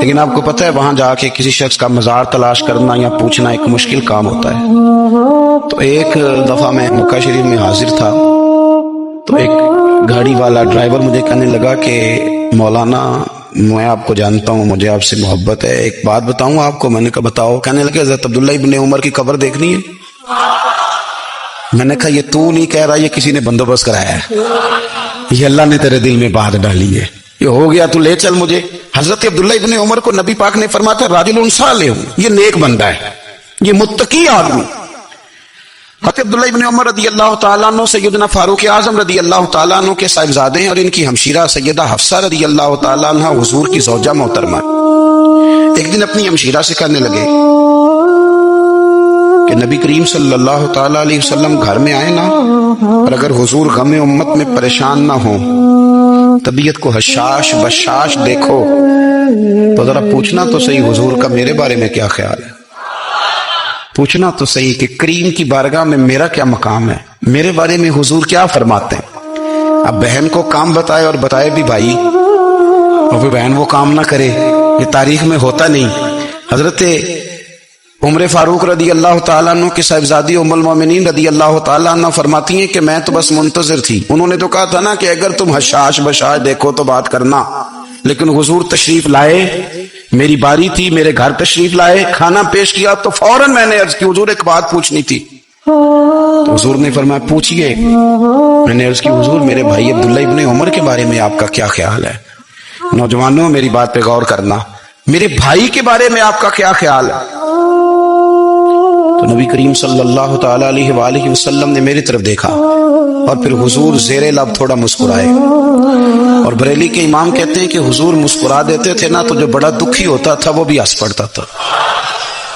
لیکن آپ کو پتہ ہے وہاں جا کے کسی شخص کا مزار تلاش کرنا یا پوچھنا ایک مشکل کام ہوتا ہے. تو ایک دفعہ میں مکہ شریف میں حاضر تھا تو ایک گاڑی والا ڈرائیور مجھے کہنے لگا کہ مولانا میں آپ کو جانتا ہوں، مجھے آپ سے محبت ہے، ایک بات بتاؤں آپ کو. میں نے کہا بتاؤ. کہنے لگے حضرت عبداللہ ابن عمر کی قبر دیکھنی ہے. میں نے کہا یہ تو نہیں کہہ رہا، یہ کسی نے بندوبست کرایا ہے، یہ اللہ نے تیرے دل میں بات ڈالی ہے، یہ ہو گیا تو لے چل مجھے. حضرت عبداللہ ابن عمر کو نبی پاک نے فرمایا تھا راجل صالح، یہ نیک بندہ ہے، یہ متقی آدمی. حضرت عبداللہ ابن عمر رضی اللہ تعالیٰ عنہ سیدنا فاروق اعظم رضی اللہ تعالیٰ عنہ کے صاحبزادے ہیں، اور ان کی ہمشیرہ سیدہ حفصہ رضی اللہ تعالیٰ عنہ حضور کی زوجہ محترمہ. ایک دن اپنی ہمشیرہ سے کہنے لگے کہ نبی کریم صلی اللہ تعالیٰ علیہ وسلم گھر میں آئے نا، اور اگر حضور غم امت میں پریشان نہ ہوں، طبیعت کو حشاش بشاش دیکھو تو ذرا پوچھنا تو صحیح حضور کا میرے بارے میں کیا خیال ہے، پوچھنا تو صحیح کہ کریم کی بارگاہ میں میرا کیا مقام ہے، میرے بارے میں حضور کیا فرماتے ہیں. اب بہن کو کام بتائے اور بتائے بھی بھائی، اور پھر بہن وہ کام نہ کرے، یہ تاریخ میں ہوتا نہیں. حضرت عمر فاروق رضی اللہ تعالیٰ عنہ کی صاحبزادی ام المومنین رضی اللہ تعالیٰ عنہ فرماتی ہیں کہ میں تو بس منتظر تھی. انہوں نے تو کہا تھا نا کہ اگر تم حشاش بشاش دیکھو تو بات کرنا، لیکن حضور تشریف لائے، میری باری تھی، میرے گھر تشریف لائے، کھانا پیش کیا تو فوراً میں نے عرض کی حضور ایک بات پوچھنی تھی. تو حضور نے فرمایا پوچھئے. میں نے عرض کی حضور میرے بھائی عبداللہ ابن عمر کے بارے میں آپ کا کیا خیال ہے؟ نوجوانوں میری بات پہ غور کرنا، میرے بھائی کے بارے میں آپ کا کیا خیال ہے؟ تو نبی کریم صلی اللہ تعالیٰ علیہ وآلہ وسلم نے میری طرف دیکھا اور پھر حضور زیر لب تھوڑا مسکرائے. اور بریلی کے امام کہتے ہیں کہ حضور مسکرا دیتے تھے نا تو جو بڑا دکھی ہوتا تھا وہ بھی ہنس پڑتا تھا.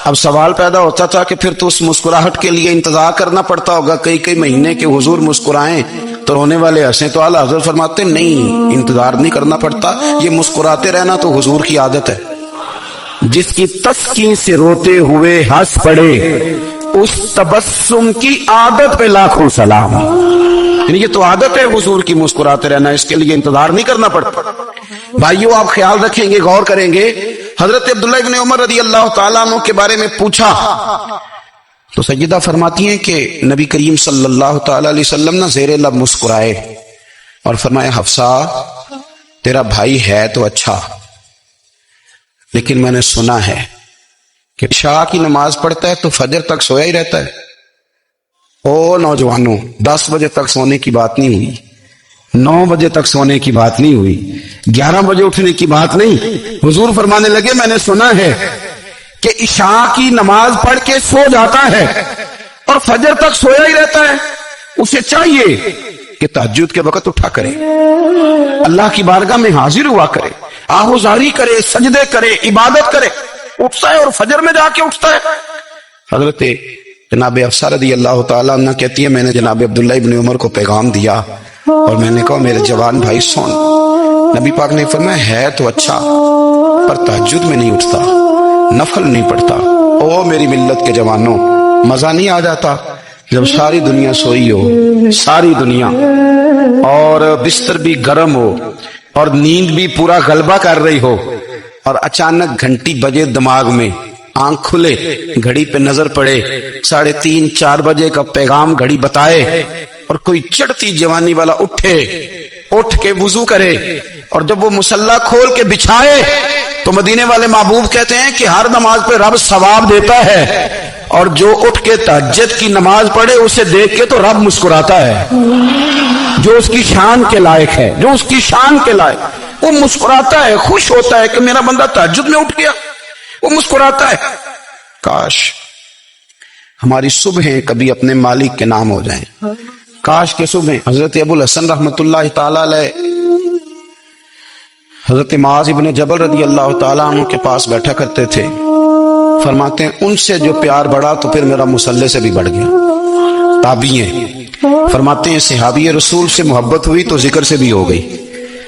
اب سوال پیدا ہوتا تھا کہ پھر تو اس مسکراہٹ کے لیے انتظار کرنا پڑتا ہوگا کئی مہینے کہ حضور مسکرائیں تو رونے والے ہنسیں. تو اعلیٰ حضرت فرماتے نہیں، انتظار نہیں کرنا پڑتا، یہ مسکراتے رہنا تو حضور کی عادت ہے. جس کی تسکین سے روتے ہوئے ہنس پڑے اس تبسم کی عادت پہ لاکھوں سلام. یعنی یہ تو عادت ہے حضور کی مسکراتے رہنا، اس کے لیے انتظار نہیں کرنا پڑتا. بھائیو آپ خیال رکھیں گے، غور کریں گے. حضرت عبداللہ ابن عمر رضی اللہ تعالیٰ عنہ کے بارے میں پوچھا تو سیدہ فرماتی ہیں کہ نبی کریم صلی اللہ تعالیٰ علیہ وسلم نہ زیر لب مسکرائے اور فرمایا حفصہ تیرا بھائی ہے تو اچھا، لیکن میں نے سنا ہے کہ عشاء کی نماز پڑھتا ہے تو فجر تک سویا ہی رہتا ہے. او نوجوانوں، 10 بجے تک سونے کی بات نہیں ہوئی، 9 بجے تک سونے کی بات نہیں ہوئی، 11 بجے اٹھنے کی بات نہیں. حضور فرمانے لگے میں نے سنا ہے کہ عشاء کی نماز پڑھ کے سو جاتا ہے اور فجر تک سویا ہی رہتا ہے. اسے چاہیے کہ تہجد کے وقت اٹھا کرے، اللہ کی بارگاہ میں حاضر ہوا کرے، آہوزاری کرے، سجدے کرے، عبادت کرے. اٹھتا ہے اور فجر میں جا کے اٹھتا ہے. حضرت جناب حفصہ رضی اللہ تعالیٰ عنہ کہتی ہے میں نے جناب عبداللہ ابن عمر کو پیغام دیا اور میں نے کہا میرے جوان بھائی سن. نبی پاک نے فرمایا ہے تو اچھا پر تہجد میں نہیں اٹھتا، نفل نہیں پڑھتا. او میری ملت کے جوانوں، مزہ نہیں آ جاتا جب ساری دنیا سوئی ہو، ساری دنیا، اور بستر بھی گرم ہو اور نیند بھی پورا غلبہ کر رہی ہو، اور اچانک گھنٹی بجے دماغ میں، آنکھ کھلے، گھڑی پہ نظر پڑے، 3:30 4 بجے کا پیغام گھڑی بتائے، اور کوئی چڑھتی جوانی والا اٹھ کے وضو کرے، اور جب وہ مصلی کھول کے بچھائے تو مدینے والے محبوب کہتے ہیں کہ ہر نماز پہ رب ثواب دیتا ہے، اور جو اٹھ کے تہجد کی نماز پڑھے اسے دیکھ کے تو رب مسکراتا ہے. جو اس کی شان کے لائق ہے، جو اس کی شان کے لائق، وہ مسکراتا ہے، خوش ہوتا ہے کہ میرا بندہ تہجد میں اٹھ گیا، وہ مسکراتا ہے. کاش ہماری صبحیں کبھی اپنے مالک کے نام ہو جائیں. کاش کے صبح. حضرت ابو الحسن رحمۃ اللہ تعالی علیہ حضرت معاذ ابن جبل رضی اللہ تعالیٰ عنہ کے پاس بیٹھا کرتے تھے. فرماتے ہیں ان سے جو پیار بڑھا تو پھر میرا مصلی سے بھی بڑھ گیا. تابعی ہیں، فرماتے ہیں صحابی رسول سے محبت ہوئی تو ذکر سے بھی ہو گئی،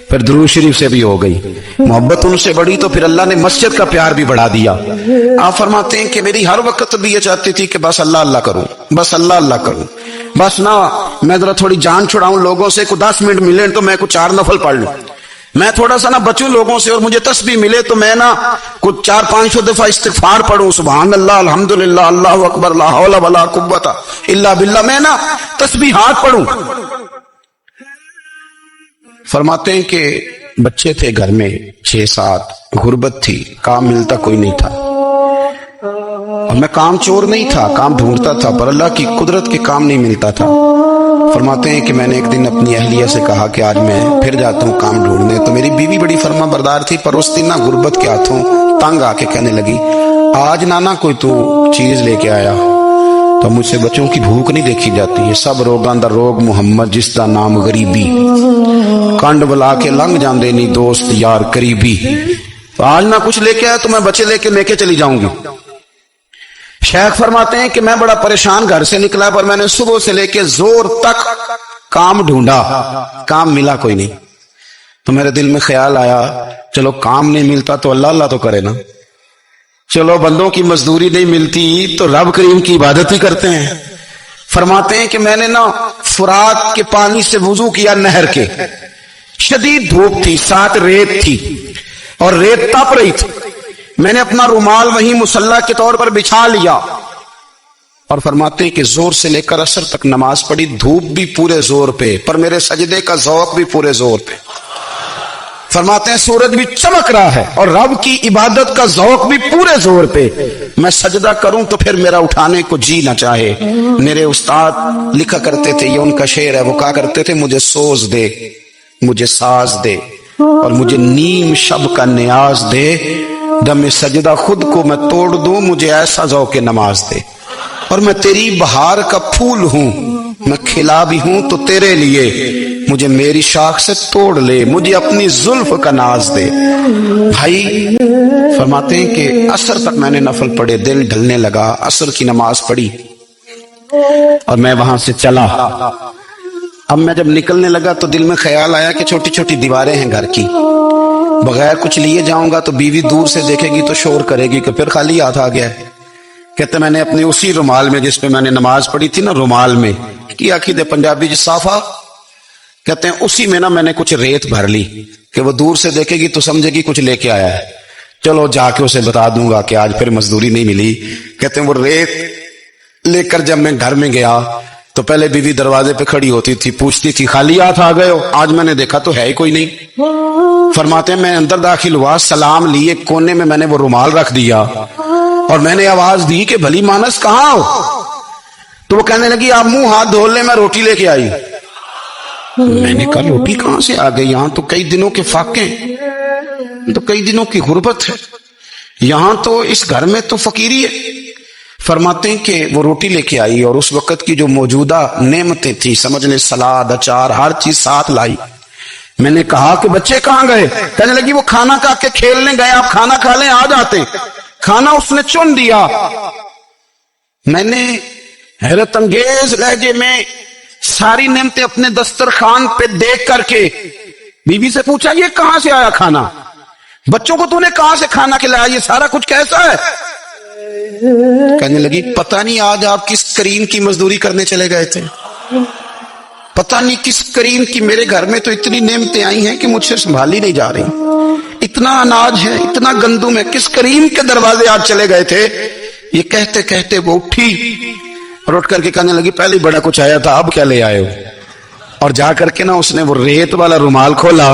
پھر درود شریف سے بھی ہو گئی. محبت ان سے بڑھی تو پھر اللہ نے مسجد کا پیار بھی بڑھا دیا. آپ فرماتے ہیں کہ میری ہر وقت بھی یہ چاہتی تھی کہ بس اللہ اللہ کروں، بس اللہ اللہ کروں، بس نہ میں ذرا تھوڑی جان چھڑاؤں لوگوں سے، کو 10 منٹ ملیں تو میں کو 4 نفل پڑھ لوں. میں تھوڑا سا نہ بچوں لوگوں سے اور مجھے تسبیح ملے تو میں نہ کچھ 400-500 دفعہ استغفار پڑھوں، سبحان اللہ، الحمدللہ، اللہ اکبر، لا حول ولا قوت الا باللہ، میں نہ تسبیحات پڑھوں۔ فرماتے ہیں کہ بچے تھے گھر میں 6-7، غربت تھی، کام ملتا کوئی نہیں تھا، اور میں کام چور نہیں تھا، کام ڈھونڈتا تھا، پر اللہ کی قدرت کے کام نہیں ملتا تھا۔ فرماتے ہیں کہ میں نے ایک دن اپنی اہلیہ سے کہا کہ آج میں پھر جاتا ہوں کام ڈھونڈنے، تو میری بیوی بڑی فرما بردار تھی، پر اس دن نہ غربت کے ہاتھوں تنگ آ کے کہنے لگی، آج نانا کوئی تو چیز لے کے آیا، تو مجھ سے بچوں کی بھوک نہیں دیکھی جاتی، یہ سب روگاں دا روگ محمد جس دا نام غریبی، کنڈ بلا کے لنگ جاندے نہیں دوست یار قریبی، تو آج نہ کچھ لے کے آیا تو میں بچے لے کے چلی جاؤں گی۔ شیخ فرماتے ہیں کہ میں بڑا پریشان گھر سے نکلا، پر میں نے صبح سے لے کے زور تک کام ڈھونڈا، کام ملا کوئی نہیں، تو میرے دل میں خیال آیا چلو کام نہیں ملتا تو اللہ اللہ تو کرے نا، چلو بندوں کی مزدوری نہیں ملتی تو رب کریم کی عبادت ہی کرتے ہیں۔ فرماتے ہیں کہ میں نے نا فرات کے پانی سے وضو کیا، نہر کے، شدید دھوپ تھی، ساتھ ریت تھی اور ریت تپ رہی تھی، میں نے اپنا رومال وہیں مصلی کے طور پر بچھا لیا، اور فرماتے ہیں کہ زور سے لے کر عصر تک نماز پڑھی، دھوپ بھی پورے زور پہ، پر میرے سجدے کا ذوق بھی پورے زور پہ۔ فرماتے ہیں سورج بھی چمک رہا ہے اور رب کی عبادت کا ذوق بھی پورے زور پہ، میں سجدہ کروں تو پھر میرا اٹھانے کو جی نہ چاہے۔ میرے استاد لکھا کرتے تھے، یہ ان کا شعر ہے، وہ کہا کرتے تھے مجھے سوز دے، مجھے ساز دے، اور مجھے نیم شب کا نیاز دے، دم سجدہ خود کو میں توڑ دوں، مجھے ایسا ذوق نماز دے، اور میں تیری بہار کا پھول ہوں، میں کھلا بھی ہوں تو تیرے لیے، مجھے میری شاخ سے توڑ لے، مجھے اپنی زلف کا ناز دے۔ بھائی فرماتے ہیں کہ عصر تک میں نے نفل پڑھے، دل ڈھلنے لگا، عصر کی نماز پڑھی اور میں وہاں سے چلا۔ اب میں جب نکلنے لگا تو دل میں خیال آیا کہ چھوٹی چھوٹی دیواریں ہیں گھر کی، بغیر کچھ لیے جاؤں گا تو بیوی دور سے دیکھے گی تو شور کرے گی کہ پھر خالی ہاتھ آ گیا ہے۔ کہتے میں نے اپنے اسی رومال میں جس پہ میں نے نماز پڑھی تھی نا، رومال میں کی عقیدے پنجابی جی صافہ، کہتے ہیں اسی میں نا میں نے کچھ ریت بھر لی کہ وہ دور سے دیکھے گی تو سمجھے گی کچھ لے کے آیا ہے، چلو جا کے اسے بتا دوں گا کہ آج پھر مزدوری نہیں ملی۔ کہتے ہیں وہ ریت لے کر جب میں گھر میں گیا تو پہلے بیوی دروازے پہ کھڑی ہوتی تھی، پوچھتی تھی خالی ہاتھ آ گئے ہو؟ آج میں نے دیکھا تو ہے ہی کوئی نہیں۔ فرماتے ہیں میں اندر داخل ہوا، سلام لیے، کونے میں نے وہ رومال رکھ دیا اور میں نے آواز دی کہ بھلی مانس کہاں ہو؟ تو وہ کہنے لگی آپ منہ ہاتھ دھو لیں، میں روٹی لے کے آئی۔ میں نے کہا روٹی کہاں سے آ گئی؟ یہاں تو کئی دنوں کے فاقے، تو کئی دنوں کی غربت ہے، یہاں تو اس گھر میں تو فقیری ہے۔ فرماتے ہیں کہ وہ روٹی لے کے آئی اور اس وقت کی جو موجودہ نعمتیں تھی، سمجھ لیں سلاد، اچار، ہر چیز ساتھ لائی۔ میں نے کہا کہ بچے کہاں گئے؟ کہنے لگی وہ کھانا کھا کے کھیلنے گئے، آپ کھانا کھا لیں آ جاتے۔ کھانا اس نے چن دیا۔ میں نے حیرت انگیز لہجے میں ساری نعمتیں اپنے دسترخوان پہ دیکھ کر کے بیوی سے پوچھا یہ کہاں سے آیا کھانا؟ بچوں کو تو نے کہاں سے کھانا کھلایا؟ یہ سارا کچھ کیسا ہے؟ کہنے لگی پتہ نہیں آج آپ کس کریم کی مزدوری کرنے چلے گئے تھے، پتہ نہیں کس کریم کی، میرے گھر میں تو اتنی نعمتیں آئی ہیں کہ مجھ سے سنبھالی نہیں جا رہی، اتنا اناج ہے، اتنا گندم ہے، کس کریم کے دروازے آج چلے گئے تھے؟ یہ کہتے کہتے وہ اٹھی اور اٹھ کر کے کہنے لگی پہلے بڑا کچھ آیا تھا، اب کیا لے آئے ہو؟ اور جا کر کے نا اس نے وہ ریت والا رومال کھولا،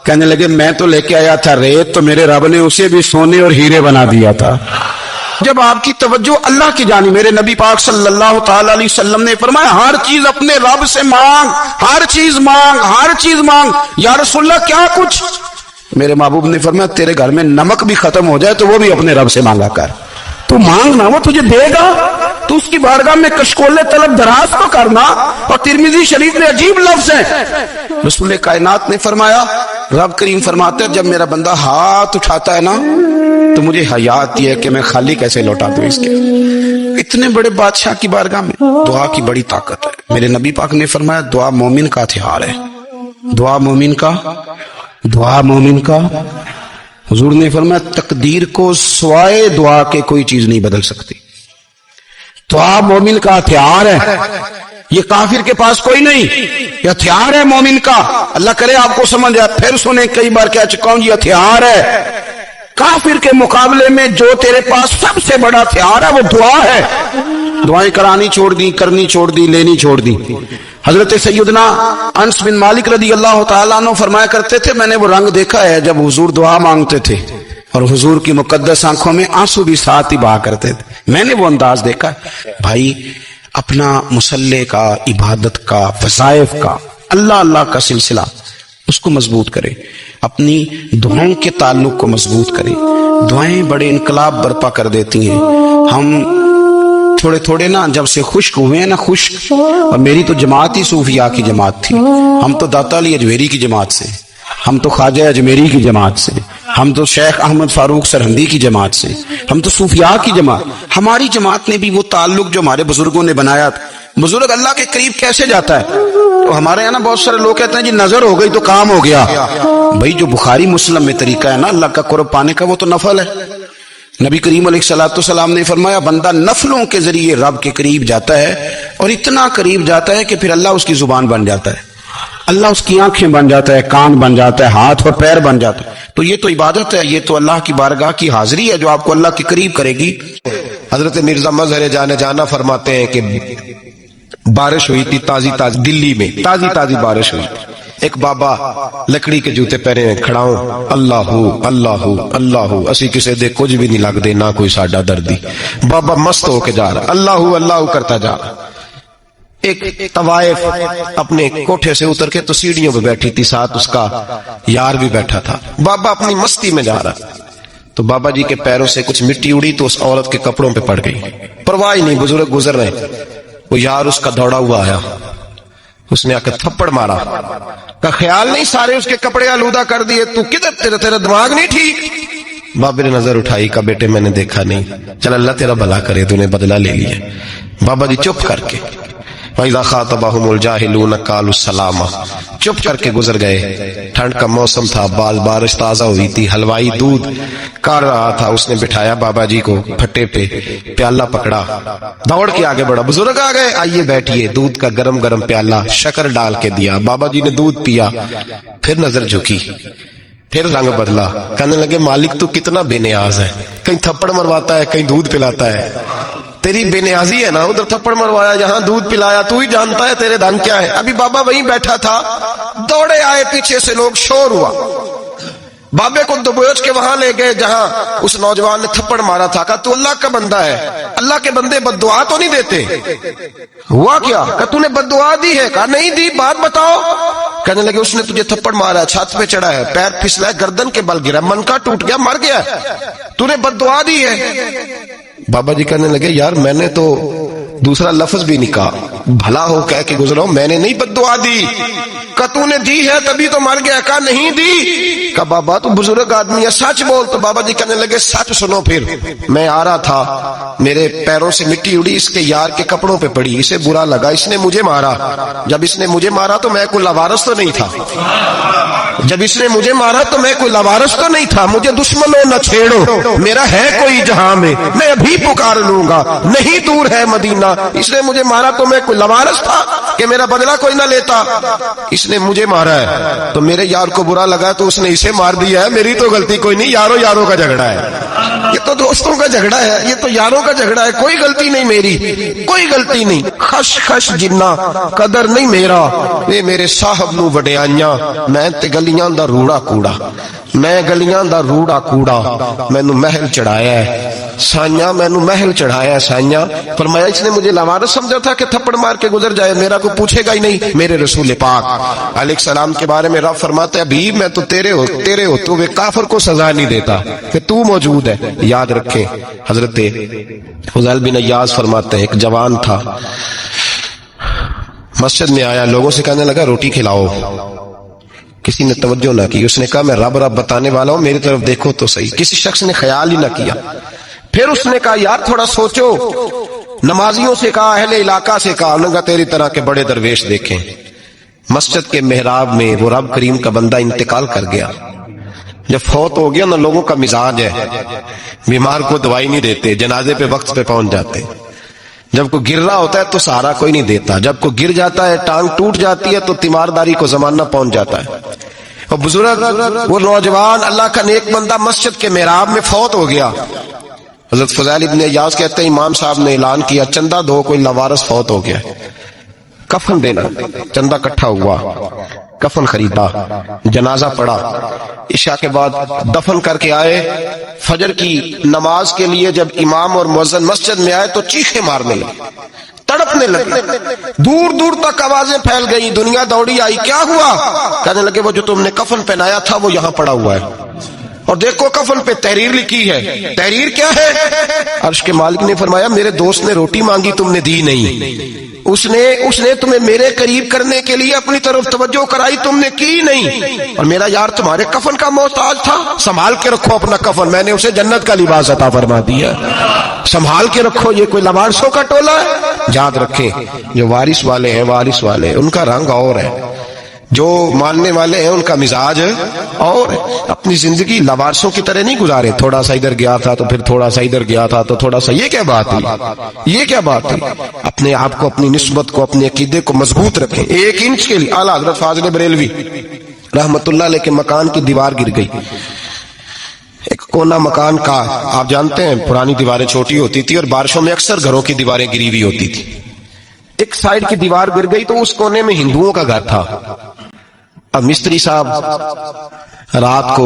کہنے لگے میں تو لے کے آیا تھا ریت، تو میرے رب نے اسے بھی سونے اور ہیرے بنا دیا تھا۔ جب آپ کی توجہ اللہ کی جانب، میرے نبی پاک صلی اللہ تعالی علیہ وسلم نے فرمایا ہر چیز اپنے رب سے مانگ، ہر چیز مانگ، ہر چیز مانگ۔ یا رسول اللہ کیا کچھ؟ میرے محبوب نے فرمایا تیرے گھر میں نمک بھی ختم ہو جائے تو وہ بھی اپنے رب سے مانگا کر، تو مانگنا وہ تجھے دے گا، تو اس کی بارگاہ میں کشکول طلب دراز تو کرنا۔ اور ترمذی شریف میں عجیب لفظ ہیں، رسول کائنات نے فرمایا، رب کریم فرماتے ہیں جب میرا بندہ ہاتھ اٹھاتا ہے نا تو مجھے حیا آتی ہے کہ میں خالی کیسے لوٹا دوں اس کے۔ اتنے بڑے بادشاہ کی بارگاہ میں دعا کی بڑی طاقت ہے۔ میرے نبی پاک نے فرمایا دعا مومن کا ہتھیار ہے، دعا مومن کا، دعا مومن کا۔ حضور نے فرمایا تقدیر کو سوائے دعا کے کوئی چیز نہیں بدل سکتی، دعا مومن کا ہتھیار ہے۔ یہ کافر کے پاس کوئی نہیں، یہ ہتھیار ہے مومن کا. اللہ کرے آپ کو سمجھ آئے. پھر سنیں کئی بار کہہ چکا ہوں یہ ہتھیار ہے. کافر کے مقابلے میں جو تیرے پاس سب سے بڑا ہتھیار ہے وہ دعا ہے. دعائیں کرانی چھوڑ دی، کرنی چھوڑ دی، لینی چھوڑ دی. حضرت سیدنا انس بن مالک رضی اللہ تعالیٰ عنہ فرمایا کرتے تھے میں نے وہ رنگ دیکھا ہے جب حضور دعا مانگتے تھے اور حضور کی مقدس آنکھوں میں آنسو بھی ساتھ ہی بہا کرتے تھے. میں نے وہ انداز دیکھا. بھائی اپنا مصلی کا، عبادت کا، وظائف کا، اللہ اللہ کا سلسلہ اس کو مضبوط کرے. اپنی دعاؤں کے تعلق کو مضبوط کرے. دعائیں بڑے انقلاب برپا کر دیتی ہیں. ہم تھوڑے تھوڑے نا جب سے خشک ہوئے ہیں نا، خشک، اور میری تو جماعت ہی صوفیاء کی جماعت تھی. ہم تو داتا علی اجمیری کی جماعت سے، ہم تو خواجہ اجمیری کی جماعت سے، ہم تو شیخ احمد فاروق سرہندی کی جماعت سے، ہم تو صوفیاء کی جماعت. ہماری جماعت نے بھی وہ تعلق جو ہمارے بزرگوں نے بنایا تھا. بزرگ اللہ کے قریب کیسے جاتا ہے؟ تو ہمارے یہاں نا بہت سارے لوگ کہتے ہیں جی نظر ہو گئی تو کام ہو گیا. بھائی جو بخاری مسلم میں طریقہ ہے نا اللہ کا قرب پانے کا وہ تو نفل ہے. نبی کریم علیہ الصلوۃ والسلام نے فرمایا بندہ نفلوں کے ذریعے رب کے قریب جاتا ہے اور اتنا قریب جاتا ہے کہ پھر اللہ اس کی زبان بن جاتا ہے، اللہ اس کی آنکھیں بن جاتا ہے، کان بن جاتا ہے، ہاتھ اور پیر بن جاتا ہے. تو یہ تو عبادت ہے، یہ تو اللہ کی بارگاہ کی حاضری ہے جو آپ کو اللہ کے قریب کرے گی. حضرت مرزا مظہر جانا فرماتے ہیں کہ بارش ہوئی تھی تازی دلی میں تازی بارش ہوئی. ایک بابا لکڑی کے جوتے پہنے ہیں، کھڑا ہوں اللہ اللہ اللہ، اسی کسے دے کچھ بھی نہیں لگ دے نہ کوئی ساڈا دردی. بابا مست ہو کے جا رہا اللہ اللہ کرتا جا رہا. ایک طوائف اپنے کوٹھے سے اتر کے تو سیڑھیوں پہ بیٹھی تھی، ساتھ اس کا یار بھی بیٹھا تھا. بابا اپنی مستی میں جا رہا تو بابا جی کے پیروں سے کچھ مٹی اڑی تو اس عورت کے کپڑوں پہ پڑ گئی. پرواہ نہیں، بزرگ گزر رہے. وہ یار اس کا دوڑا ہوا آیا، اس نے آ کے تھپڑ مارا. کا خیال نہیں سارے اس کے کپڑے آلودہ کر دیے، تو کدھر تیرا دماغ نہیں ٹھیک؟ بابے نے نظر اٹھائی، کا بیٹے میں نے دیکھا نہیں، چل اللہ تیرا بھلا کرے، تو نے بدلہ لے لیا. بابا جی چپ کر کے وَإِذَا خَاطَبَهُمُ الْجَاهِلُونَ قَالُوا السَّلَامَ، چپ کر کے گزر گئے. ٹھنڈ کا موسم تھا، بارش تازہ ہوئی تھی، حلوائی دودھ کار رہا تھا. اس نے بٹھایا بابا جی کو پھٹے پہ، پیالہ پکڑا، دوڑ کے آگے بڑھا. بزرگ آ گئے، آئیے بیٹھیے. دودھ کا گرم گرم پیالہ شکر ڈال کے دیا. بابا جی نے دودھ پیا، پھر نظر جھکی، پھر رنگ بدلا. کہنے لگے مالک تو کتنا بے نیاز ہے، کہیں تھپڑ مرواتا ہے، کہیں دودھ پلاتا ہے. تیری بے نیازی ہے نا، ادھر تھپڑ مروایا، یہاں دودھ پلایا، تو ہی جانتا ہے تیرے دھن کیا ہے. ابھی بابا وہیں بیٹھا تھا، دوڑے آئے پیچھے سے لوگ، شور ہوا. بابے کو دبوچ کے وہاں لے گئے جہاں اس نوجوان نے تھپڑ مارا تھا. کہا تو اللہ کا بندہ ہے، اللہ کے بندے بد دعا تو نہیں دیتے. ہوا کیا؟ کہا تو نے بد دعا دی ہے؟ کہا نہیں دی، بات بتاؤ. کہنے لگے اس نے تجھے تھپڑ مارا ہے، چھت پہ چڑھا ہے، پیر پھسلا ہے، گردن کے بل گرا، من کا ٹوٹ گیا، مر گیا، تو نے بد دعا دی ہے. بابا جی کہنے لگے یار میں نے تو دوسرا لفظ بھی نہیں کہا، بھلا ہو کہہ کے گزرا ہوں، میں نے نہیں بد دعا دی. کہ تو نے دی ہے تبھی تو مر گیا. کہا نہیں دی. کہ بابا تو بزرگ آدمی ہے، سچ بول. تو بابا جی کہنے لگے سچ سنو. پھر میں آ رہا تھا، میرے پیروں سے مٹی اڑی، اس کے یار کے کپڑوں پہ پڑی، اسے برا لگا، اس نے مجھے مارا. جب اس نے مجھے مارا تو میں کوئی لاوارث تو نہیں تھا، جب اس نے مجھے مارا تو میں کوئی لاوارث تو نہیں تھا. مجھے دشمنوں نہ چھیڑو، میرا ہے کوئی جہاں میں ابھی پکار لوں گا، نہیں دور ہے مدینہ. اس نے مجھے مارا تو میں کوئی لاوارث تھا کہ میرا بدلہ کوئی نہ لیتا. اس نے مجھے مارا ہے تو میرے یار کو برا لگا تو اس نے اسے مار دیا ہے، میری تو غلطی کوئی نہیں. یاروں کا جھگڑا ہے، یہ تو دوستوں کا جھگڑا ہے، یہ تو یاروں کا جھگڑا ہے، کوئی غلطی نہیں میری، کوئی غلطی نہیں. خش جنہ قدر نہیں میرا، اے میرے صاحب نو وڈیاں، میں تے گلیاں دا روڑا کوڑا، میں گلیاں دا روڑا کوڑا، مینوں محل چڑھایا ہے سائیاں، مینوں محل چڑھایا ہے سائیاں. فرمایا اس نے مجھے لاوارث سمجھا تھا کہ تھپڑ مار کے گزر جائے، میرا کوئی پوچھے گا ہی نہیں. میرے رسول پاک علیہ السلام کے بارے میں رب فرماتا ہے ابھی میں تو تیرے ہو تو وہ کافر کو سزا نہیں دیتا کہ تو موجود ہے. یاد رکھیں حضرت فضیل بن عیاض فرماتے ہیں ایک جوان تھا، مسجد میں آیا، لوگوں سے کہنے لگا روٹی کھلاؤ. کسی نے توجہ نہ کی. اس نے کہا میں رب بتانے والا ہوں، میری طرف دیکھو تو صحیح. کسی شخص نے خیال ہی نہ کیا. پھر اس نے کہا یار تھوڑا سوچو. نمازیوں سے کہا، اہل علاقہ سے کہا، انہوں نے کہا تیری طرح کے بڑے درویش دیکھیں. مسجد کے محراب میں وہ رب کریم کا بندہ انتقال کر گیا. جب فوت ہو گیا نا، لوگوں کا مزاج ہے بیمار کو دوائی نہیں دیتے، جنازے پہ وقت پہ پہنچ جاتے. جب کوئی گر رہا ہوتا ہے تو سہارا کوئی نہیں دیتا، جب کوئی گر جاتا ہے ٹانگ ٹوٹ جاتی ہے تو تیمارداری کو زمانہ پہنچ جاتا ہے۔ اور بزرگ وہ نوجوان اللہ کا نیک بندہ مسجد کے محراب میں فوت ہو گیا۔ حضرت فضیل ابن عیاض کہتے ہیں امام صاحب نے اعلان کیا چندہ دو، کوئی لاوارث فوت ہو گیا، کفن دینا۔ چندہ اکٹھا ہوا، کفن خریدا، جنازہ پڑا، عشاء کے بعد دفن کر کے آئے۔ فجر کی نماز کے لیے جب امام اور مؤذن مسجد میں آئے تو چیخیں مارنے لگے، تڑپنے لگے، دور دور تک آوازیں پھیل گئی، دنیا دوڑی آئی، کیا ہوا؟ کہنے لگے وہ جو تم نے کفن پہنایا تھا وہ یہاں پڑا ہوا ہے، اور دیکھو کفن پہ تحریر لکھی ہے۔ تحریر کیا ہے؟ عرش کے مالک نے فرمایا میرے دوست نے روٹی مانگی تم نے دی نہیں، اس نے تمہیں میرے قریب کرنے کے لیے اپنی طرف توجہ کرائی تم نے کی نہیں، اور میرا یار تمہارے کفن کا محتاج تھا، سنبھال کے رکھو اپنا کفن، میں نے اسے جنت کا لباس عطا فرما دیا، سنبھال کے رکھو، یہ کوئی لوارثوں کا ٹولہ ہے۔ یاد رکھیں جو وارث والے ہیں، وارث والے ان کا رنگ اور ہے، جو ماننے والے ہیں ان کا مزاج اور اپنی زندگی لوارثوں کی طرح نہیں گزارے، تھوڑا سا ادھر گیا تھا تو پھر تھوڑا سا ادھر گیا تھا تو تھوڑا سا، یہ کیا بات ہے؟ یہ کیا بات ہے؟ اپنے آپ کو، اپنی نسبت کو، اپنے عقیدے کو مضبوط رکھیں۔ 1 انچ کے لیے اعلیٰ حضرت فاضل بریلوی رحمت اللہ علیہ کے مکان کی دیوار گر گئی، ایک کونا مکان کا، آپ جانتے ہیں پرانی دیواریں چھوٹی ہوتی تھی اور بارشوں میں اکثر گھروں کی دیواریں گری ہوئی ہوتی تھی، ایک سائڈ کی دیوار گر گئی تو اس کونے میں ہندوؤں کا گھر تھا۔ اب مستری صاحب رات کو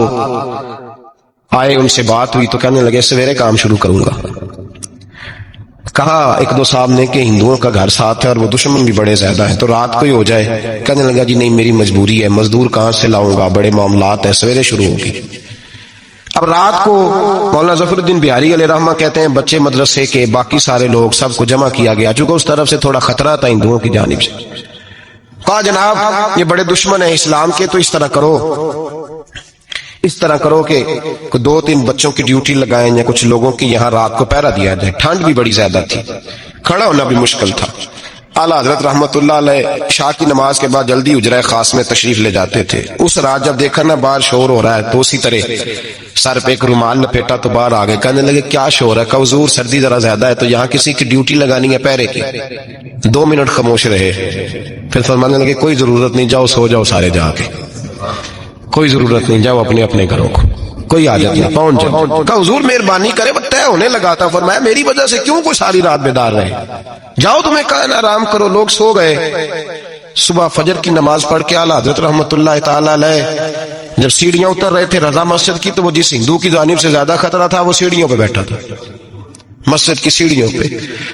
آئے، ان سے بات ہوئی تو کہنے لگے سویرے کام شروع کروں گا۔ کہا 1-2 صاحب نے کہ ہندوؤں کا گھر ساتھ ہے اور وہ دشمن بھی بڑے زیادہ ہیں تو رات کو ہی ہو جائے۔ کہنے لگا جی نہیں میری مجبوری ہے، مزدور کہاں سے لاؤں گا، بڑے معاملات ہیں، سویرے شروع ہوگی۔ اب رات کو مولانا ظفر الدین بہاری علیہ رحمہ کہتے ہیں بچے مدرسے کے باقی سارے لوگ سب کو جمع کیا گیا، چونکہ اس طرف سے تھوڑا خطرہ تھا ہندوؤں کی جانب سے۔ کہا جناب یہ بڑے دشمن ہیں اسلام کے، تو اس طرح کرو کہ 2-3 بچوں کی ڈیوٹی لگائیں یا کچھ لوگوں کی یہاں رات کو پہرا دیا جائے، ٹھنڈ بھی بڑی زیادہ تھی، کھڑا ہونا بھی مشکل تھا۔ اعلیٰ حضرت رحمت اللہ علیہ عشاء کی نماز کے بعد جلدی حجرہ خاص میں تشریف لے جاتے تھے۔ اس رات جب دیکھا نا باہر شور ہو رہا ہے تو اسی طرح سر پہ ایک رومال لپیٹا تو باہر آ گئے، کہنے لگے کیا شور ہے؟ کہ حضور سردی ذرا زیادہ ہے تو یہاں کسی کی ڈیوٹی لگانی ہے پہرے کی۔ 2 منٹ خاموش رہے، پھر فرمانے لگے کوئی ضرورت نہیں، جاؤ سو جاؤ سارے جا کے، کوئی ضرورت نہیں، جاؤ اپنے اپنے گھروں کو، کوئی حاجت نہیں، پہنچ جاؤ۔ کہا حضور مہربانی کرے، طے ہونے لگا تھا، فرمایا میری وجہ سے کیوں کوئی ساری رات بیدار رہے، جاؤ تمہیں کہا نا آرام کرو۔ لوگ سو گئے۔ صبح فجر کی نماز پڑھ کے اعلیٰ حضرت رحمت اللہ تعالی علیہ جب سیڑھیاں اتر رہے تھے رضا مسجد کی تو وہ جس ہندو کی جانب سے زیادہ خطرہ تھا وہ سیڑھیوں پہ بیٹھا تھا، مسجد کی سیڑھیوں پہ۔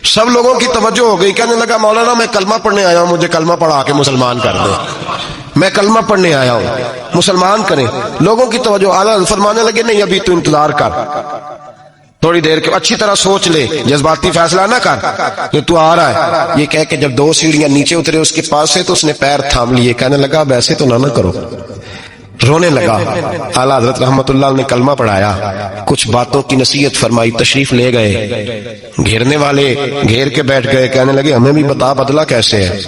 سب لوگوں کی توجہ ہو گئی، کہنے لگا مولانا میں کلمہ پڑھنے آیا ہوں، مجھے کلمہ پڑھا کے مسلمان کر دے، میں کلمہ پڑھنے آیا ہوں، مسلمان کریں۔ لوگوں کی توجہ، اعلیٰ فرمانے لگے نہیں ابھی تو انتظار کر، تھوڑی دیر کے اچھی طرح سوچ لے، جذباتی فیصلہ نہ کر کہ تو آ رہا ہے۔ یہ کہہ کے جب 2 سیڑھیاں نیچے اترے اس کے پاس سے تو اس نے پیر تھام لیے، کہنے لگا ویسے تو نہ کرو، رونے لگا۔ اعلیٰ حضرت رحمت اللہ نے کلمہ پڑھایا، کچھ باتوں کی نصیحت فرمائی، تشریف لے گئے۔ گھیرنے والے گھیر کے بیٹھ گئے، کہنے لگے ہمیں بھی بتا بدلا کیسے ہے۔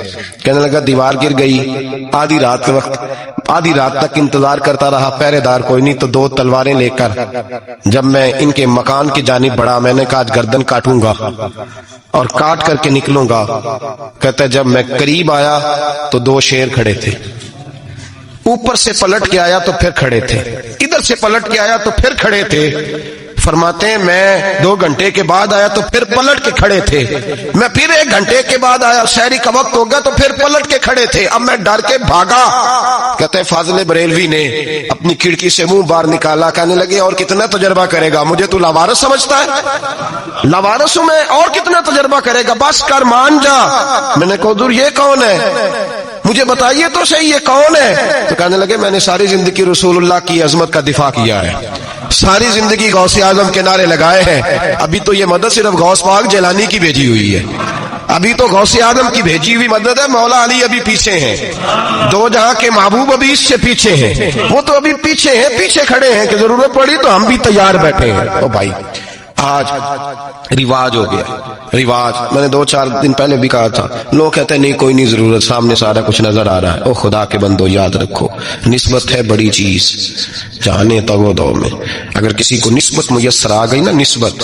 کہنے لگا دیوار گر گئی، آدھی رات کے وقت، آدھی رات تک انتظار کرتا رہا، پہرے دار کوئی نہیں، تو 2 تلواریں لے کر جب میں ان کے مکان کی جانب بڑھا، میں نے کہا آج گردن کاٹوں گا اور کاٹ کر کے نکلوں گا۔ کہتا ہے جب میں قریب آیا تو 2 شیر کھڑے تھے، اوپر سے پلٹ کے آیا تو پھر کھڑے تھے، ادھر سے پلٹ کے آیا تو پھر کھڑے تھے۔ فرماتے ہیں میں 2 گھنٹے کے بعد آیا تو پھر پلٹ کے کھڑے تھے، میں پھر 1 گھنٹے کے بعد آیا، شہری کا وقت ہو گیا تو پھر پلٹ کے کھڑے تھے، اب میں ڈر کے بھاگا۔ کہتے ہیں فاضل بریلوی نے اپنی کھڑکی سے منہ باہر نکالا، کہنے لگے اور کتنا تجربہ کرے گا، مجھے تو لاوارث سمجھتا ہے، لاوارث ہوں میں، اور کتنا تجربہ کرے گا، بس کر مان جا۔ میں نے کہا حضور یہ کون ہے، مجھے بتائیے تو صحیح یہ کون ہے۔ تو کہنے لگے میں نے ساری زندگی رسول اللہ کی عظمت کا دفاع کیا ہے، ساری زندگی غوث اعظم کے نعرے لگائے ہیں، ابھی تو یہ مدد صرف غوث پاک جیلانی کی بھیجی ہوئی ہے، ابھی تو غوث اعظم کی بھیجی ہوئی مدد ہے، مولا علی ابھی پیچھے ہیں، 2 جہاں کے محبوب ابھی اس سے پیچھے ہیں، وہ تو ابھی پیچھے ہیں، پیچھے کھڑے ہیں کہ ضرورت پڑی تو ہم بھی تیار بیٹھے ہیں۔ او بھائی آج رواج ہو گیا، رواج، میں نے 2-4 دن پہلے بھی کہا تھا، لوگ کہتے ہیں نہیں کوئی نہیں ضرورت، سامنے سارا کچھ نظر آ رہا ہے۔ او خدا کے بندو یاد رکھو نسبت ہے بڑی چیز، جانے تو دو میں اگر کسی کو نسبت میسر آ گئی نا، نسبت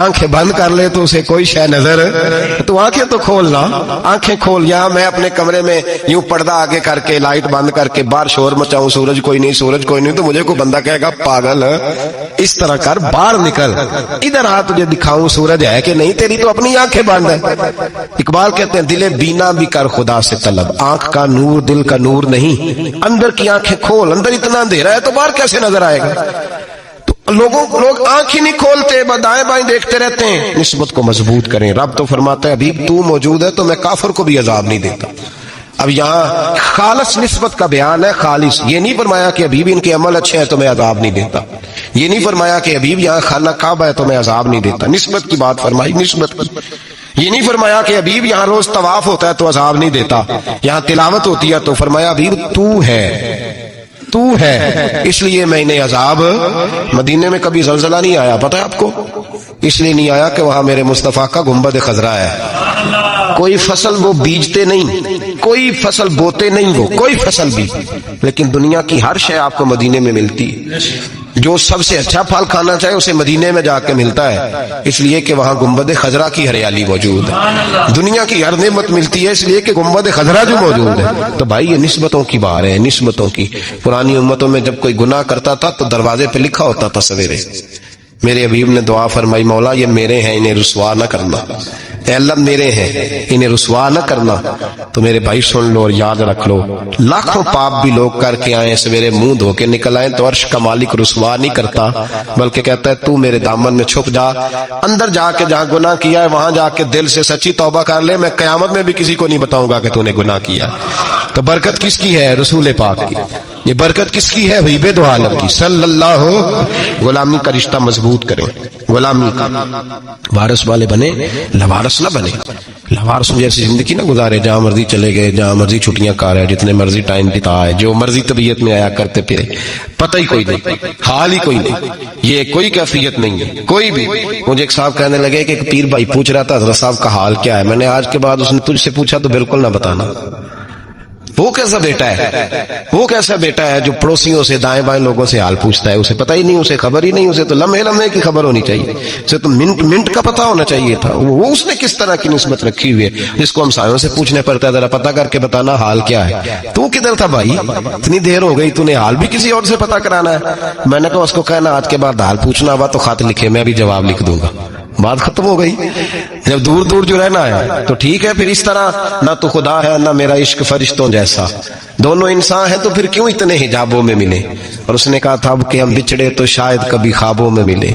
آنکھیں بند کر لے تو اسے کوئی شے نظر، تو آنکھیں تو کھولنا، آنکھیں کھول. یہاں میں اپنے کمرے میں یوں پردہ آگے کر کے لائٹ بند کر کے باہر شور مچاؤں، سورج کوئی نہیں سورج کوئی نہیں، تو مجھے کوئی بندہ کہے گا پاگل اس طرح کر، باہر نکل، ادھر آ تجھے دکھاؤں سورج ہے کہ نہیں، تیری تو اپنی آنکھیں بند ہے. اقبال کہتے ہیں دل بینا بھی کر خدا سے طلب، آنکھ کا نور دل کا نور نہیں، اندر کی آنکھیں کھول، اندر اتنا اندھیرا ہے تو باہر کیسے نظر آئے گا. لوگ آنکھ ہی نہیں کھولتے، دائیں بائیں دیکھتے رہتے ہیں. نسبت کو مضبوط کریں. رب تو فرماتا ہے ابھی تو موجود ہے تو میں کافر کو بھی عذاب نہیں دیتا. اب یہاں خالص نسبت کا بیان ہے، خالص. یہ نہیں فرمایا کہ ابھی بھی ان کے عمل اچھے ہیں تو میں عذاب نہیں دیتا. یہ نہیں فرمایا کہ ابھی بھی یہاں خانہ کعبہ ہے تو میں عذاب نہیں دیتا. نسبت کی بات فرمائی، نسبت کی. یہ نہیں فرمایا کہ ابھی بھی یہاں روز طواف ہوتا ہے تو عذاب نہیں دیتا. یہاں تلاوت ہوتی ہے تو فرمایا ابھی تو ہے اس لیے میں انہیں عذاب. مدینے میں کبھی زلزلہ نہیں آیا، پتہ ہے آپ کو؟ اس لیے نہیں آیا کہ وہاں میرے مصطفیٰ کا گنبد خضرا ہے. کوئی فصل وہ بیجتے نہیں، کوئی فصل بوتے نہیں، وہ کوئی فصل بھی، لیکن دنیا کی ہر شے آپ کو مدینے میں ملتی. جو سب سے اچھا پھل کھانا چاہے اسے مدینے میں جا کے ملتا ہے، اس لیے کہ وہاں گنبد خضرا کی ہریالی موجود ہے. دنیا کی ہر نعمت ملتی ہے اس لیے کہ گنبد خضرا جو موجود ہے. تو بھائی یہ نسبتوں کی بات ہے، نسبتوں کی. پرانی امتوں میں جب کوئی گناہ کرتا تھا تو دروازے پہ لکھا ہوتا تھا سویرے. میرے حبیب نے دعا فرمائی مولا یہ میرے ہیں انہیں رسوا نہ کرنا. اے اللہ میرے ہیں انہیں رسوا نہ کرنا. تو میرے بھائی سن لو اور یاد رکھ لو، لاکھوں پاپ بھی لوگ کر کے آئیں، سویرے منہ دھو کے نکل آئیں تو عرش کا مالک رسوا نہیں کرتا، بلکہ کہتا ہے تو میرے دامن میں چھپ جا. اندر جا کے جہاں گناہ کیا ہے وہاں جا کے دل سے سچی توبہ کر لے. میں قیامت میں بھی کسی کو نہیں بتاؤں گا کہ تو نے گناہ کیا. تو برکت کس کی ہے؟ رسول پاک کی. یہ برکت کس کی ہے؟ حبیب دو عالم کی صلی اللہ. غلامی کا رشتہ مضبوط کریں. غلامی کا وارث والے بنے، لوارث نہ بنے. لوارث جیسی زندگی نہ گزارے، جہاں مرضی چلے گئے، جہاں مرضی چھٹیاں کار ہے، جتنے مرضی ٹائم بتا ہے، جو مرضی طبیعت میں آیا کرتے پھرے، پتہ ہی کوئی نہیں، حال ہی کوئی نہیں. یہ کوئی کیفیت نہیں ہے کوئی بھی. مجھے ایک صاحب کہنے لگے کہ ایک پیر بھائی پوچھ رہا تھا حضرت صاحب کا حال کیا ہے. میں نے آج کے بعد اس نے تجھ سے پوچھا تو بالکل نہ بتانا. وہ کیسا بیٹا ہے، وہ کیسا بیٹا ہے جو پڑوسیوں سے دائیں بائیں لوگوں سے حال پوچھتا ہے؟ اسے پتہ ہی نہیں، اسے خبر ہی نہیں. اسے تو لمحے لمحے کی خبر ہونی چاہیے، اسے تو منٹ منٹ کا پتہ ہونا چاہیے تھا. وہ اس نے کس طرح کی نسبت رکھی ہوئی ہے جس کو ہم سایوں سے پوچھنے پڑتا ہے ذرا پتہ کر کے بتانا حال کیا ہے. تو کدھر تھا بھائی؟ اتنی دیر ہو گئی، تو نے حال بھی کسی اور سے پتہ کرانا ہے. میں نے کہا اس کو کہنا آج کے بعد حال پوچھنا ہوا تو خط لکھے، میں بھی جواب لکھ دوں گا. بات ختم ہو گئی. جب دور دور جو رہنا ہے تو ٹھیک ہے. پھر اس طرح نہ تو خدا ہے نہ میرا عشق فرشتوں جیسا، دونوں انسان ہیں تو پھر کیوں اتنے حجابوں میں ملے؟ اور اس نے کہا تھا کہ ہم بچھڑے تو شاید کبھی خوابوں میں ملے،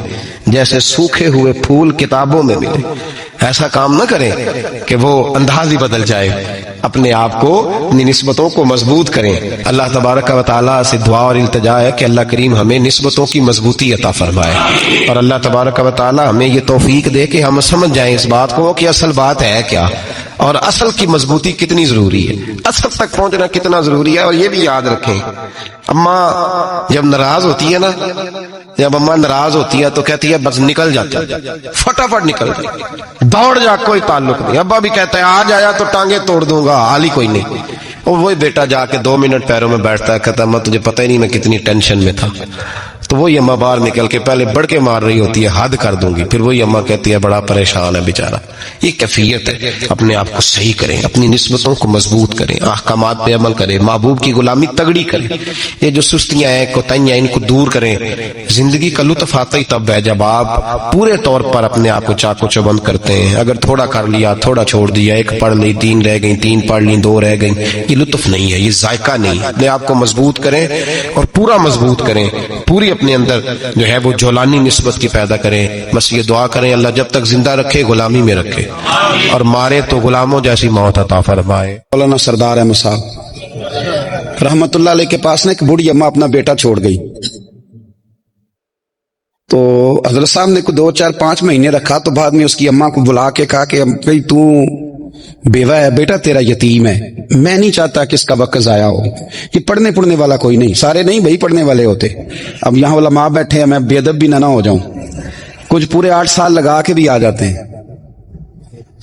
جیسے سوکھے ہوئے پھول کتابوں میں ملے. ایسا کام نہ کریں کہ وہ انداز ہی بدل جائے. اپنے آپ کو، اپنی نسبتوں کو مضبوط کریں. اللہ تبارک و تعالیٰ سے دعا اور التجا ہے کہ اللہ کریم ہمیں نسبتوں کی مضبوطی عطا فرمائے، اور اللہ تبارک و تعالیٰ ہمیں یہ توفیق دے کہ ہم سمجھ جائیں اس بات کو کہ اصل بات ہے کیا، اور اصل کی مضبوطی کتنی ضروری ہے، اصل تک پہنچنا کتنا ضروری ہے. اور یہ بھی یاد رکھیں، اماں جب ناراض ہوتی ہے نا، جب اماں ناراض ہوتی ہے تو کہتی ہے بس نکل جاتا، فٹافٹ نکل جا، دوڑ جا، کوئی تعلق نہیں. ابا بھی کہتا ہے آج آیا تو ٹانگیں توڑ دوں گا، حال ہی کوئی نہیں. اور وہی بیٹا جا کے 2 منٹ پیروں میں بیٹھتا ہے، کہتا ہے اماں تجھے پتہ ہی نہیں میں کتنی ٹینشن میں تھا. تو وہی اماں باہر نکل کے پہلے بڑھ کے مار رہی ہوتی ہے حد کر دوں گی، پھر وہی اماں کہتی ہے بڑا پریشان ہے بیچارہ. یہ کیفیت ہے. اپنے آپ کو صحیح کریں، اپنی نسبتوں کو مضبوط کریں، احکامات پہ عمل کریں، محبوب کی غلامی تگڑی کریں. یہ جو سستیاں ہیں، کوتاہیاں، ان کو دور کریں. زندگی کا لطف آتا ہی تب ہے جب آپ پورے طور پر اپنے آپ کو چاقو چوبند کرتے ہیں. اگر تھوڑا کر لیا، تھوڑا چھوڑ دیا، 1 پڑھ لی 3 رہ گئی، 3 پڑھ لی 2 رہ گئی، یہ لطف نہیں ہے، یہ ذائقہ نہیں. اپنے آپ کو مضبوط کریں اور پورا مضبوط کریں، پوری اپنے اندر جو ہے وہ جولانی نسبت کی پیدا کریں. بس یہ دعا کریں اللہ جب تک زندہ رکھے غلامی میں رکھے، اور مارے تو غلاموں جیسی موت عطا فرمائے. مولانا سردار احمد صاحب رحمت اللہ علیہ کے پاس نا ایک بوڑھی اماں اپنا بیٹا چھوڑ گئی. تو حضرت صاحب نے 2 4 5 مہینے رکھا، تو بعد میں اس کی اماں کو بلا کے کہا کہ بھئی تو بیوہ ہے، بیٹا تیرا یتیم ہے، میں نہیں چاہتا کہ اس کا وقت ضائع ہو. یہ پڑھنے والا کوئی نہیں، سارے نہیں بھائی پڑھنے والے ہوتے. اب یہاں علماء بیٹھے ہیں، میں بے ادب بھی نہ ہو جاؤں. کچھ پورے 8 سال لگا کے بھی آ جاتے ہیں.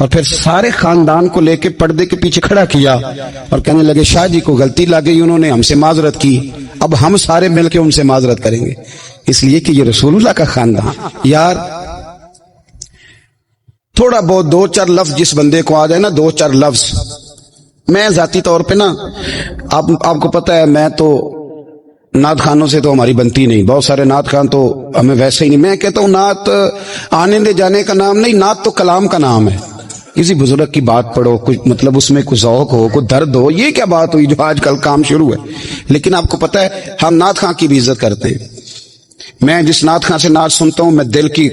اور پھر سارے خاندان کو لے کے پردے کے پیچھے کھڑا کیا اور کہنے لگے شاہ جی کو غلطی لگ گئی، انہوں نے ہم سے معذرت کی، اب ہم سارے مل کے ان سے معذرت کریں گے، اس لیے کہ یہ رسول اللہ کا خاندان۔ یار تھوڑا بہت دو چار لفظ جس بندے کو آ جائے نا، دو چار لفظ، میں ذاتی طور پہ نا آپ کو پتہ ہے میں تو نعت خانوں سے تو ہماری بنتی نہیں، بہت سارے نعت خان تو ہمیں ویسے ہی نہیں، میں کہتا ہوں نعت آنے دے جانے کا نام نہیں، نعت تو کلام کا نام ہے، کسی بزرگ کی بات پڑھو، کچھ مطلب اس میں کچھ ذوق ہو، کوئی درد ہو، یہ کیا بات ہوئی جو آج کل کام شروع ہے۔ لیکن آپ کو پتہ ہے ہم نعت خان کی بھی عزت کرتے ہیں، میں جس نعت خان سے نعت سنتا ہوں میں دل کی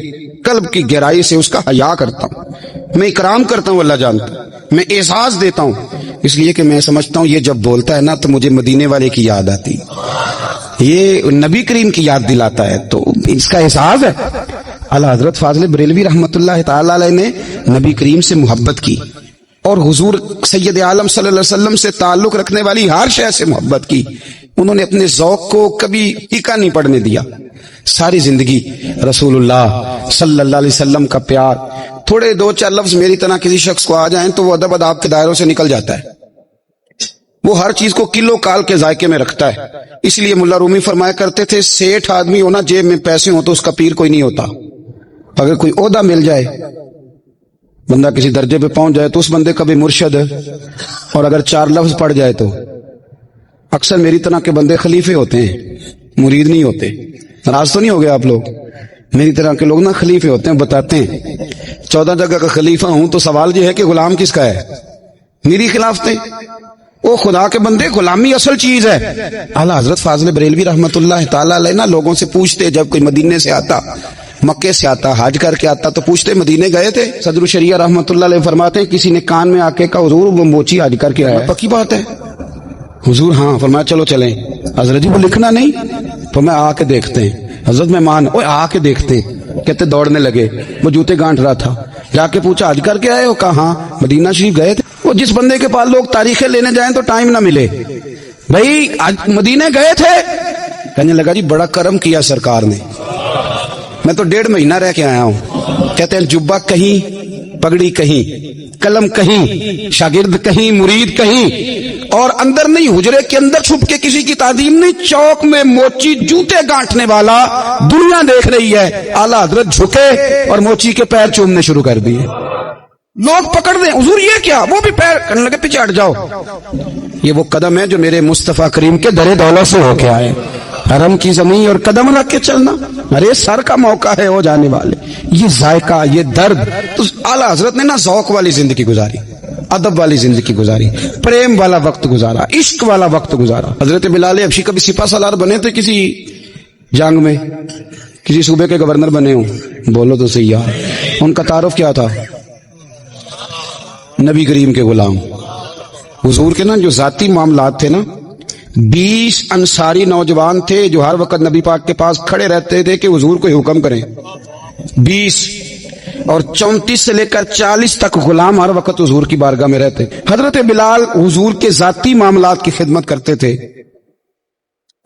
قلب کی گہرائی سے اس کا حیا کرتا ہوں، میں اکرام کرتا ہوں، اللہ جانتا ہے، میں اعزاز دیتا ہوں، اس لیے کہ میں سمجھتا ہوں یہ جب بولتا ہے نا تو مجھے مدینے والے کی یاد آتی، یہ نبی کریم کی یاد دلاتا ہے، تو اس کا احساس ہے۔ اعلیٰ حضرت فاضل بریلوی رحمۃ اللہ تعالی علیہ نے نبی کریم سے محبت کی اور حضور سید عالم صلی اللہ علیہ وسلم سے تعلق رکھنے والی ہر شے سے محبت کی، انہوں نے اپنے ذوق کو کبھی پھیکا نہیں پڑنے دیا، ساری زندگی رسول اللہ صلی اللہ علیہ وسلم کا پیار۔ تھوڑے دو چار لفظ میری طرح کسی شخص کو آ جائیں تو وہ ادب اداب کے دائروں سے نکل جاتا ہے، وہ ہر چیز کو کلو کال کے ذائقے میں رکھتا ہے، اس لیے ملا رومی فرمایا کرتے تھے سیٹھ آدمی ہونا جیب میں پیسے ہوں تو اس کا پیر کوئی نہیں ہوتا، اگر کوئی عہدہ مل جائے، بندہ کسی درجے پہ پہنچ جائے تو اس بندے کا بھی مرشد ہے، اور اگر چار لفظ پڑھ جائے تو اکثر میری طرح کے بندے خلیفے ہوتے ہیں، مرید نہیں ہوتے، ناراض تو نہیں ہو گئے آپ لوگ، میری طرح کے لوگ نا خلیفے ہوتے ہیں، بتاتے ہیں 14 جگہ کا خلیفہ ہوں تو سوال یہ ہے کہ غلام کس کا ہے، میری خلافتیں، وہ خدا کے بندے غلامی اصل چیز ہے۔ اعلیٰ حضرت فاضل بریلوی رحمۃ اللہ تعالی علیہ نا لوگوں سے پوچھتے، جب کوئی مدینے سے آتا، مکے سے آتا، حج کر کے آتا تو پوچھتے مدینے گئے تھے؟ صدر الشریعہ رحمۃ اللہ علیہ فرماتے ہیں کسی نے کان میں آ کے کہا حضور وہ موچی حج کر کے آیا، پکی بات ہے حضور؟ ہاں۔ فرمایا چلو چلیں۔ حضرت جی وہ لکھنا نہیں؟ فرمایا آ کے دیکھتے ہیں۔ حضرت مہمان اوے آ کے دیکھتے ہیں، کہتے دوڑنے لگے، وہ جوتے گانٹ رہا تھا، جا کے پوچھا حج کر کے آئے ہو؟ کہا ہاں۔ مدینہ شریف گئے تھے؟ وہ جس بندے کے پاس لوگ تاریخیں لینے جائیں تو ٹائم نہ ملے، بھائی مدینے گئے تھے؟ کہنے لگا جی بڑا کرم کیا سرکار نے، میں تو 1.5 مہینہ رہ کے آیا ہوں۔ کہتے ہیں جبہ کہیں، پگڑی کہیں، قلم کہیں، شاگرد کہیں، مرید کہیں، اور اندر نہیں، حجرے کے اندر چھپ کے کسی کی تعظیم نہیں، چوک میں موچی جوتے گانٹنے والا دنیا دیکھ رہی ہے، اعلیٰ حضرت جھکے اور موچی کے پیر چومنے شروع کر دیے، لوگ پکڑ دیں حضور یہ کیا، وہ بھی پیر کرنے لگے پیچھے ہٹ جاؤ، یہ وہ قدم ہے جو میرے مصطفیٰ کریم کے در دولت سے ہو کے آئے، حرم کی زمین اور قدم رکھ کے چلنا، ارے سر کا موقع ہے ہو جانے والے، یہ ذائقہ، یہ درد، تو اعلیٰ حضرت نے نا ذوق والی زندگی گزاری، ادب والی زندگی گزاری، پریم والا وقت گزارا، عشق والا وقت گزارا۔ حضرت بلال حبشی کبھی سپاہ سالار بنے تھے کسی جنگ میں، کسی صوبے کے گورنر بنے ہوں؟ بولو تو صحیح یار، ان کا تعارف کیا تھا؟ نبی کریم کے غلام، حضور کے نا جو ذاتی معاملات تھے نا، 20 انصاری نوجوان تھے جو ہر وقت نبی پاک کے پاس کھڑے رہتے تھے کہ حضور کو حکم کریں، 20، اور 34 سے لے کر 40 تک غلام ہر وقت حضور کی بارگاہ میں رہتے۔ حضرت بلال حضور کے ذاتی معاملات کی خدمت کرتے تھے،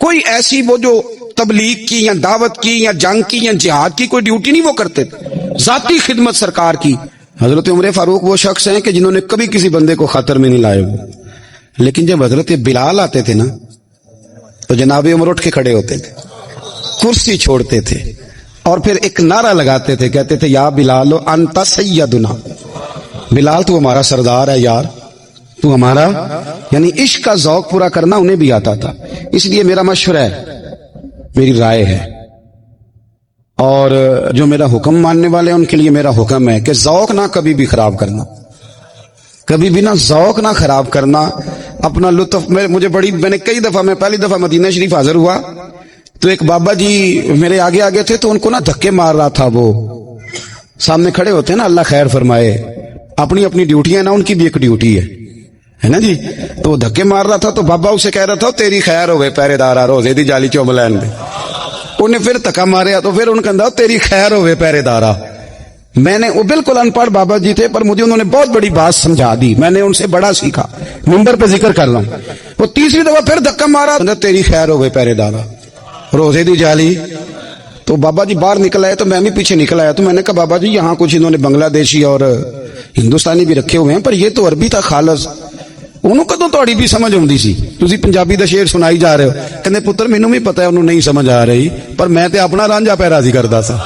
کوئی ایسی وہ جو تبلیغ کی یا دعوت کی یا جنگ کی یا جہاد کی کوئی ڈیوٹی نہیں وہ کرتے تھے، ذاتی خدمت سرکار کی۔ حضرت عمر فاروق وہ شخص ہیں کہ جنہوں نے کبھی کسی بندے کو خطر میں نہیں لائے ہوئے، لیکن جب حضرت بلال آتے تھے نا تو جناب عمر اٹھ کے کھڑے ہوتے تھے، کرسی چھوڑتے تھے اور پھر ایک نعرہ لگاتے تھے، کہتے تھے یا بلال انت سیدنا، بلال تو ہمارا سردار ہے یار، تو ہمارا، یعنی عشق کا ذوق پورا کرنا انہیں بھی آتا تھا۔ اس لیے میرا مشورہ ہے، میری رائے ہے، اور جو میرا حکم ماننے والے ہیں ان کے لیے میرا حکم ہے کہ ذوق نہ کبھی بھی خراب کرنا، کبھی بھی نہ ذوق نہ خراب کرنا، اپنا لطف۔ میں نے کئی دفعہ، میں پہلی دفعہ مدینہ شریف حاضر ہوا تو ایک بابا جی میرے آگے آگے تھے، تو ان کو نا دھکے مار رہا تھا، وہ سامنے کھڑے ہوتے ہیں نا، اللہ خیر فرمائے، اپنی اپنی ڈیوٹی ہے نا، ان کی بھی ایک ڈیوٹی ہے نا جی، تو وہ دھکے مار رہا تھا تو بابا اسے کہہ رہا تھا تیری خیر ہوئے پہرے دارا روزے دی جالی چوملین دے، انہیں پھر دھکا ماریا تو پھر ان کہا تیری خیر ہوئے پہرے دارا۔ میں نے، وہ بالکل ان پڑھ بابا جی تھے پر مجھے انہوں نے بہت بڑی بات سمجھا دی، میں نے ان سے بڑا سیکھا، منبر پہ ذکر کر رہا ہوں۔ وہ تیسری دفعہ پھر دھکا مارا، تیری خیر ہوئے پہرے دارا روزے دی جالی تو بابا جی باہر نکل آئے تو میں بھی پیچھے نکل آیا. تو میں نے کہا بابا جی یہاں کچھ انہوں نے بنگلہ دیشی اور ہندوستانی بھی رکھے ہوئے ہیں, پر یہ تو عربی تھا خالص. ਉਹਨੂੰ ਕਦੋਂ ਤੁਹਾਡੀ ਵੀ ਸਮਝ ਆਉਂਦੀ ਸੀ? ਤੁਸੀਂ ਪੰਜਾਬੀ ਦਾ ਸ਼ੇਰ ਸੁਣਾਈ ਜਾ ਰਹੇ ਹੋ. ਕਹਿੰਦੇ ਪੁੱਤਰ ਮੈਨੂੰ ਵੀ ਪਤਾ ਹੈ ਉਹਨੂੰ ਨਹੀਂ ਸਮਝ ਆ ਰਹੀ, ਪਰ ਮੈਂ ਤੇ ਆਪਣਾ ਰਾਂਝਾ ਪੈ ਰਾਜ਼ੀ ਕਰਦਾ ਸਾਂ.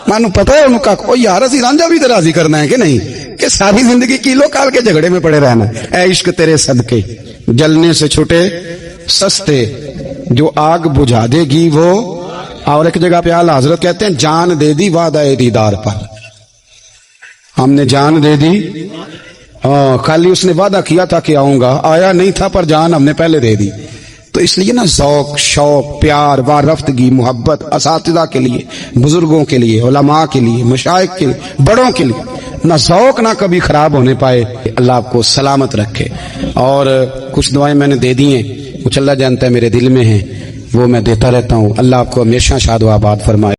ਮੈਨੂੰ ਪਤਾ ਹੈ ਉਹਨੂੰ ਕੱਖ, ਉਹ ਯਾਰ ਅਸੀਂ ਰਾਂਝਾ ਵੀ ਤੇ ਰਾਜ਼ੀ ਕਰਨਾ ਹੈ ਕਿ ਨਹੀਂ, کہ ساری زندگی کیلو کال کے جھگڑے میں پڑے رہنا. اے عشق تیرے صدقے جلنے سے چھوٹے سستے, جو آگ بجھا دے گی وہ. اور ایک جگہ پہ اعلیٰ حضرت کہتے ہیں جان دے دی وعدہ دیدار پر. ہم نے جان دے دی, خالی اس نے وعدہ کیا تھا کہ آؤں گا, آیا نہیں تھا, پر جان ہم نے پہلے دے دی. تو اس لیے نا ذوق, شوق, پیار, وارفتگی, محبت اساتذہ کے لیے, بزرگوں کے لیے, علماء کے لیے, مشائخ کے لیے, بڑوں کے لیے, نہ ذوق نہ کبھی خراب ہونے پائے. اللہ آپ کو سلامت رکھے. اور کچھ دعائیں میں نے دے دی ہیں, کچھ اللہ جانتا ہے میرے دل میں ہیں, وہ میں دیتا رہتا ہوں. اللہ آپ کو ہمیشہ شاد و آباد فرمائے.